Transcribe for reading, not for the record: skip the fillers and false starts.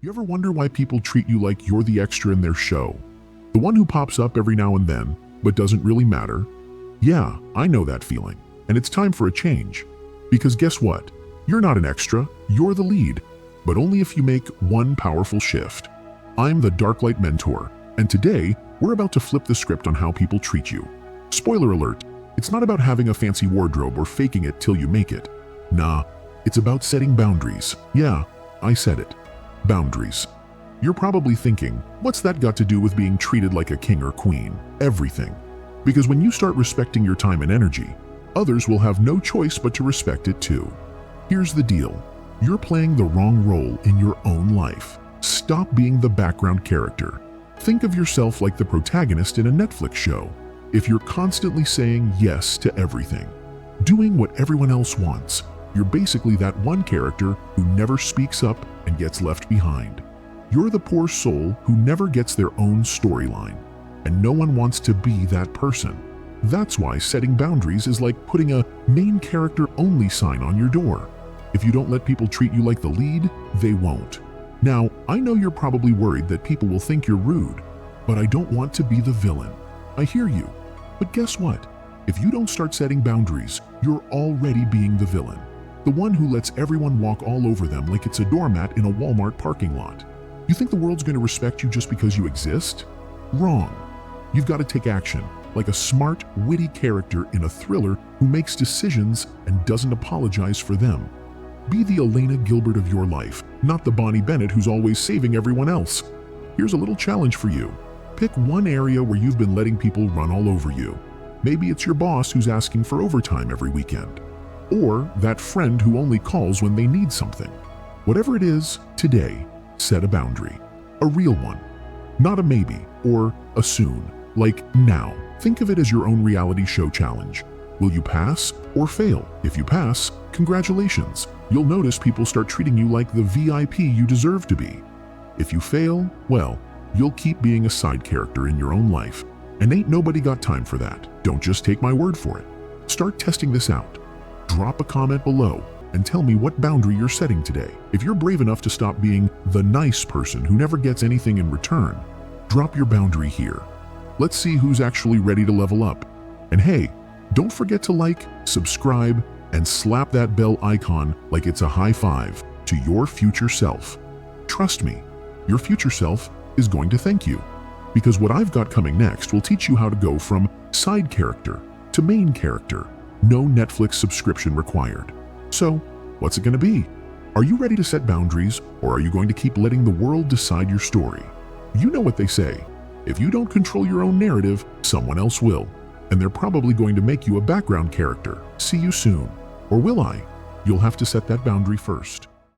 You ever wonder why people treat you like you're the extra in their show? The one who pops up every now and then, but doesn't really matter? Yeah, I know that feeling, and it's time for a change. Because guess what? You're not an extra, you're the lead, but only if you make one powerful shift. I'm the Darklight Mentor, and today, we're about to flip the script on how people treat you. Spoiler alert, it's not about having a fancy wardrobe or faking it till you make it. Nah, it's about setting boundaries. Yeah, I said it. Boundaries. You're probably thinking, what's that got to do with being treated like a king or queen? Everything. Because when you start respecting your time and energy, others will have no choice but to respect it too. Here's the deal. You're playing the wrong role in your own life. Stop being the background character. Think of yourself like the protagonist in a Netflix show. If you're constantly saying yes to everything, doing what everyone else wants, you're basically that one character who never speaks up and gets left behind. You're the poor soul who never gets their own storyline, and no one wants to be that person. That's why setting boundaries is like putting a main character only sign on your door. If you don't let people treat you like the lead, they won't. Now, I know you're probably worried that people will think you're rude, but I don't want to be the villain. I hear you. But guess what? If you don't start setting boundaries, you're already being the villain. The one who lets everyone walk all over them like it's a doormat in a Walmart parking lot. You think the world's going to respect you just because you exist? Wrong. You've got to take action, like a smart, witty character in a thriller who makes decisions and doesn't apologize for them. Be the Elena Gilbert of your life, not the Bonnie Bennett who's always saving everyone else. Here's a little challenge for you. Pick one area where you've been letting people run all over you. Maybe it's your boss who's asking for overtime every weekend. Or that friend who only calls when they need something. Whatever it is, today, set a boundary. A real one. Not a maybe or a soon. Like now. Think of it as your own reality show challenge. Will you pass or fail? If you pass, congratulations. You'll notice people start treating you like the VIP you deserve to be. If you fail, well, you'll keep being a side character in your own life. And ain't nobody got time for that. Don't just take my word for it. Start testing this out. Drop a comment below and tell me what boundary you're setting today. If you're brave enough to stop being the nice person who never gets anything in return, drop your boundary here. Let's see who's actually ready to level up. And hey, don't forget to like, subscribe, and slap that bell icon like it's a high five to your future self. Trust me, your future self is going to thank you. Because what I've got coming next will teach you how to go from side character to main character. No Netflix subscription required. So, what's it going to be? Are you ready to set boundaries, or are you going to keep letting the world decide your story? You know what they say. If you don't control your own narrative, someone else will. And they're probably going to make you a background character. See you soon. Or will I? You'll have to set that boundary first.